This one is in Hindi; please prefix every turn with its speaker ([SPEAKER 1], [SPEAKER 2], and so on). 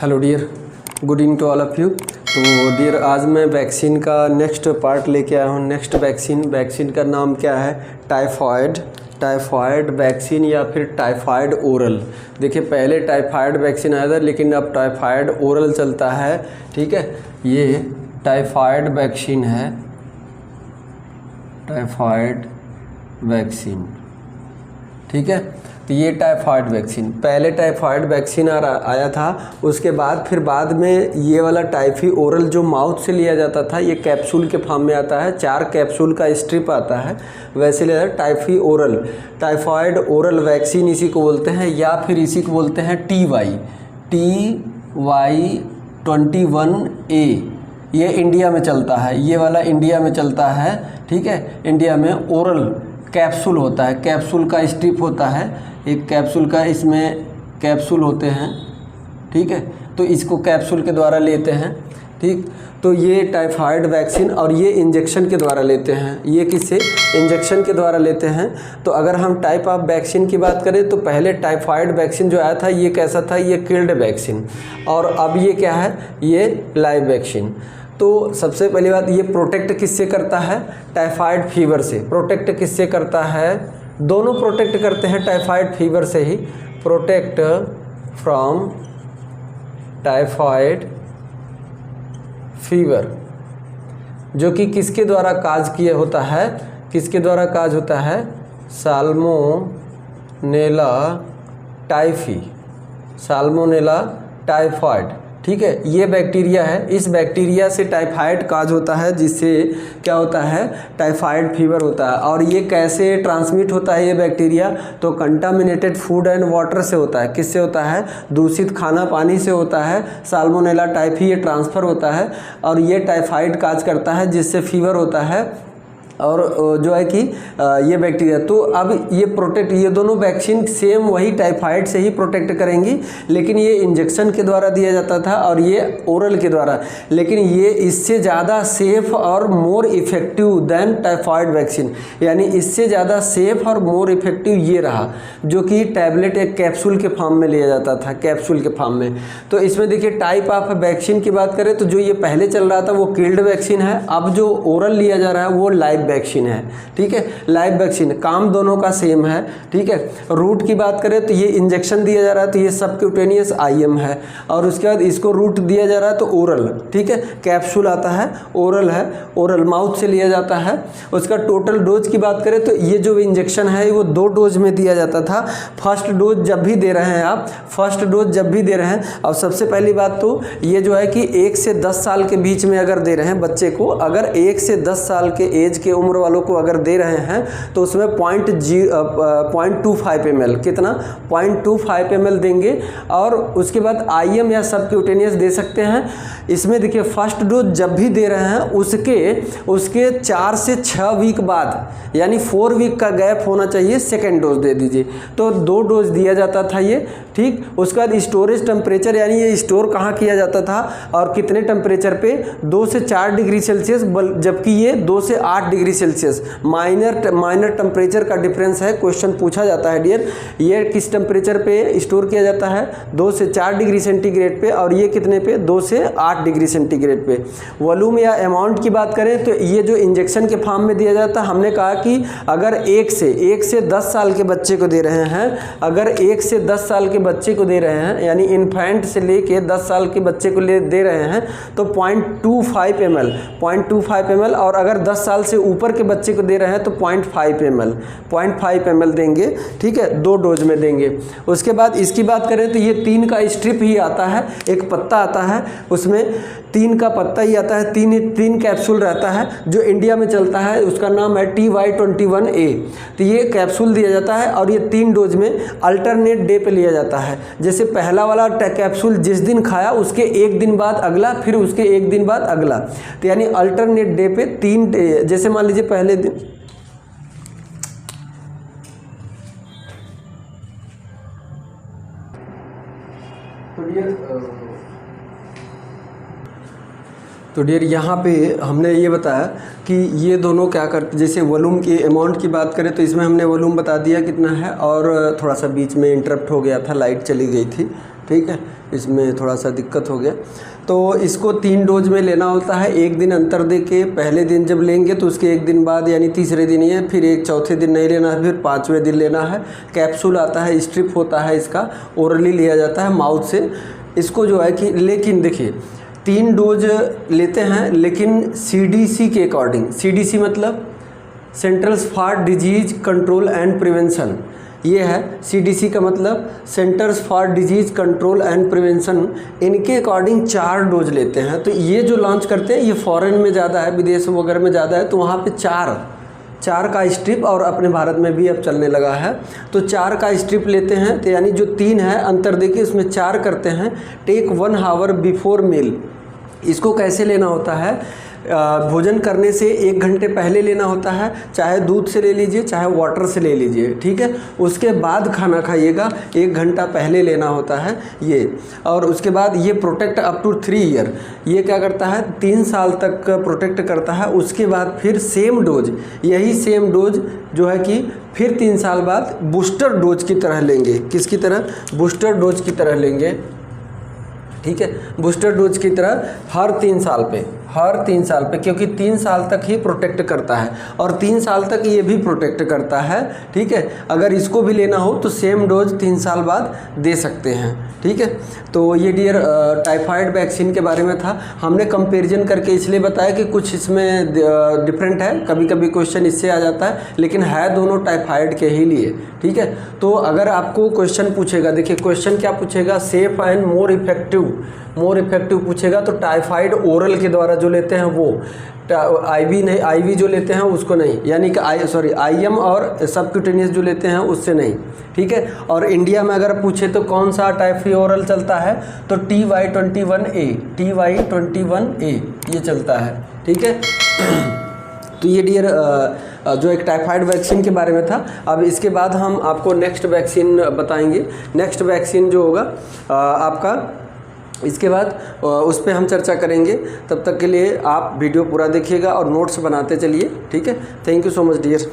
[SPEAKER 1] Hello dear, good evening to all of you. तो डियर, आज मैं वैक्सीन का नेक्स्ट पार्ट लेके आया हूँ। नेक्स्ट वैक्सीन का नाम क्या है? टाइफाइड वैक्सीन या फिर टाइफाइड ओरल। देखिए, पहले टाइफाइड वैक्सीन आया था, लेकिन अब टाइफाइड ओरल चलता है। ठीक है, ये टाइफाइड वैक्सीन है, टाइफाइड वैक्सीन। ठीक है, तो ये टाइफाइड वैक्सीन, पहले टाइफाइड वैक्सीन आया था। उसके बाद बाद में ये वाला टाइफी ओरल जो माउथ से लिया जाता था, ये कैप्सूल के फॉर्म में आता है। 4 कैप्सूल का स्ट्रिप आता है, वैसे लिया typhi oral, typhoid oral vaccine इसी को बोलते हैं, या फिर इसी को बोलते हैं TY21A। ये इंडिया में चलता है, ये वाला इंडिया में चलता है। ठीक है, इंडिया में ओरल कैप्सूल होता है, कैप्सूल का स्ट्रिप होता है, एक कैप्सूल का, इसमें कैप्सूल होते हैं। ठीक है, तो इसको कैप्सूल के द्वारा लेते हैं। ठीक, तो ये टाइफाइड वैक्सीन, और ये इंजेक्शन के द्वारा लेते हैं। ये किससे? इंजेक्शन के द्वारा लेते हैं। तो अगर हम टाइप ऑफ वैक्सीन की बात करें, तो पहले टाइफाइड वैक्सीन जो आया था, ये कैसा था? ये किल्ड वैक्सीन। और अब ये क्या है? ये लाइव वैक्सीन। तो सबसे पहली बात, ये प्रोटेक्ट किससे करता है? टाइफाइड फीवर से। प्रोटेक्ट किससे करता है? दोनों प्रोटेक्ट करते हैं, टाइफाइड फीवर से ही। प्रोटेक्ट फ्रॉम टाइफाइड फीवर, जो कि किसके द्वारा काज किया होता है? किसके द्वारा काज होता है? Salmonella typhi, salmonella typhoid. ठीक है, ये बैक्टीरिया है, इस बैक्टीरिया से टाइफाइड काज होता है, जिससे क्या होता है? टाइफाइड फीवर होता है। और ये कैसे ट्रांसमिट होता है ये बैक्टीरिया? तो कंटामिनेटेड फूड एंड वाटर से होता है। किससे होता है? दूषित खाना पानी से होता है। साल्मोनेला टाइफी ये ट्रांसफ़र होता है, और ये टाइफाइड काज करता है, जिससे फीवर होता है। और जो है कि ये बैक्टीरिया, तो अब ये प्रोटेक्ट, ये दोनों वैक्सीन सेम वही टाइफाइड से ही प्रोटेक्ट करेंगी, लेकिन ये इंजेक्शन के द्वारा दिया जाता था और ये ओरल के द्वारा। लेकिन ये इससे ज़्यादा सेफ और more effective than typhoid vaccine, यानी इससे ज़्यादा सेफ और मोर इफ़ेक्टिव ये रहा, जो कि टैबलेट एक कैप्सूल के फॉर्म में लिया जाता था, कैप्सूल के फॉर्म में। तो इसमें देखिए, टाइप ऑफ वैक्सीन की बात करें तो जो ये पहले चल रहा था वो किल्ड वैक्सीन है। अब जो ओरल लिया जा रहा है वो लाइव वैक्सीन है। ठीक है, लाइव वैक्सीन, काम दोनों का सेम है। ठीक है, रूट की बात करें तो ये इंजेक्शन दिया जा रहा है, तो ये सबक्यूटेनियस IM है। और उसके बाद इसको रूट दिया जा रहा है तो ओरल। ठीक है, कैप्सूल आता है, ओरल है, ओरल माउथ से लिया जाता है। उसका टोटल डोज की बात करें तो ये जो इंजेक्शन है वो 2 डोज में दिया जाता था। फर्स्ट डोज जब भी दे रहे हैं आप, फर्स्ट डोज जब भी दे रहे हैं, और सबसे पहली बात तो ये जो है कि 1 से 10 साल के बीच में अगर दे रहे हैं बच्चे को, अगर 1 से 10 साल के एज के उम्र वालों को अगर दे रहे हैं, तो उसमें 0.25 ml, कितना? 0.25 ml देंगे। और उसके बाद IM या सबक्यूटेनियस दे सकते हैं। इसमें देखिए, फर्स्ट डोज जब भी दे रहे हैं उसके 4 से 6 वीक बाद, यानी 4 वीक का गैप होना चाहिए, सेकेंड डोज दे दीजिए। तो 2 डोज दिया जाता था ये। ठीक, उसके बाद स्टोरेज टेम्परेचर, यानी ये स्टोर कहाँ किया जाता था और कितने टेम्परेचर पे? 2 से 4 डिग्री सेल्सियस, जबकि ये 2 से 8 डिग्री सेल्सियस। माइनर टेम्परेचर का डिफरेंस है। क्वेश्चन पूछा जाता है, डियर, ये किस टेम्परेचर पे स्टोर किया जाता है? 2 से 4 डिग्री सेंटीग्रेड पे, और ये कितने पे? 2 से 8 डिग्री सेंटीग्रेड पे। वॉल्यूम या अमाउंट की बात करें तो ये जो इंजेक्शन के फॉर्म में दिया जाता है, हमने कहा कि अगर 1 से 10 साल के बच्चे को दे रहे हैं, अगर 1 से 10 साल के बच्चे को दे रहे हैं, यानी इन्फेंट से लेके 10 साल के बच्चे को दे रहे हैं, तो 0.25 ml, और अगर 10 साल से ऊपर के बच्चे को दे रहे हैं तो 0.5 ml देंगे। ठीक है, 2 डोज में देंगे। उसके बाद इसकी बात करें तो ये 3 का स्ट्रिप ही आता है, एक पत्ता आता है, उसमें 3 का पत्ता ही आता है, 3 कैप्सूल रहता है, जो इंडिया में चलता है। उसका नाम है TY21A। तो ये कैप्सूल दिया जाता है, और ये 3 डोज में अल्टरनेट डे पे लिया जाता है। जैसे पहला वाला कैप्सूल जिस दिन खाया उसके 1 दिन बाद अगला, फिर उसके 1 दिन बाद अगला, तो यानी अल्टरनेट डे पे 3, जैसे मान लीजिए पहले दिन, तो डियर यहाँ पे हमने ये बताया कि ये दोनों क्या करते, जैसे वॉल्यूम की अमाउंट की बात करें तो इसमें हमने वॉल्यूम बता दिया कितना है, और थोड़ा सा बीच में इंटरप्ट हो गया था, लाइट चली गई थी। ठीक है, इसमें थोड़ा सा दिक्कत हो गया। तो इसको 3 डोज में लेना होता है, एक दिन अंतर दे के। पहले दिन जब लेंगे तो उसके एक दिन बाद यानी तीसरे दिन ये, फिर एक चौथे दिन नहीं लेना है, फिर 5वें दिन लेना है। कैप्सूल आता है, स्ट्रिप होता है इसका, ओरली लिया जाता है माउथ से। इसको जो है कि लेकिन देखिए 3 डोज लेते हैं, लेकिन CDC के अकॉर्डिंग, CDC मतलब centres for disease control and prevention, ये है CDC का मतलब centres for disease control and prevention. इनके अकॉर्डिंग 4 डोज लेते हैं। तो ये जो लॉन्च करते हैं ये फॉरेन में ज़्यादा है, विदेश वगैरह में ज़्यादा है, तो वहाँ पे 4 का स्ट्रिप, और अपने भारत में भी अब चलने लगा है। तो 4 का स्ट्रिप लेते हैं, तो यानी जो 3 है अंतर देखिए उसमें 4 करते हैं। Take 1 hour before meal. इसको कैसे लेना होता है? भोजन करने से 1 घंटे पहले लेना होता है, चाहे दूध से ले लीजिए चाहे वाटर से ले लीजिए, ठीक है। उसके बाद खाना खाइएगा, 1 घंटा पहले लेना होता है ये। और उसके बाद ये प्रोटेक्ट अप टू 3 ईयर, ये क्या करता है 3 साल तक प्रोटेक्ट करता है। उसके बाद फिर सेम डोज, यही सेम डोज जो है कि फिर 3 साल बाद बूस्टर डोज की तरह लेंगे। किसकी तरह? बूस्टर डोज की तरह लेंगे, ठीक है। बूस्टर डोज की तरह हर 3 साल पे, क्योंकि 3 साल तक ही प्रोटेक्ट करता है, और 3 साल तक ये भी प्रोटेक्ट करता है, ठीक है। अगर इसको भी लेना हो तो सेम डोज 3 साल बाद दे सकते हैं, ठीक है। तो ये डियर टाइफाइड वैक्सीन के बारे में था। हमने कंपैरिजन करके इसलिए बताया कि कुछ इसमें डिफरेंट है, कभी कभी क्वेश्चन इससे आ जाता है, लेकिन है दोनों टाइफाइड के ही लिए, ठीक है। तो अगर आपको क्वेश्चन पूछेगा, देखिए क्वेश्चन क्या पूछेगा, सेफ एंड मोर इफेक्टिव पूछेगा, तो टाइफाइड ओरल के द्वारा जो लेते हैं वो, आईवी नहीं, आईवी जो लेते हैं उसको नहीं, यानी कि IM और सबक्यूटेनियस जो लेते हैं उससे नहीं, ठीक है। और इंडिया में अगर पूछे तो कौन सा टाइफाइड ओरल चलता है, तो TY21A ये चलता है, ठीक है। तो ये डियर जो एक टाइफाइड वैक्सीन के बारे में था। अब इसके बाद हम आपको नेक्स्ट वैक्सीन बताएंगे। नेक्स्ट वैक्सीन जो होगा आपका, इसके बाद उस पर हम चर्चा करेंगे। तब तक के लिए आप वीडियो पूरा देखिएगा और नोट्स बनाते चलिए, ठीक है। Thank you so much dear.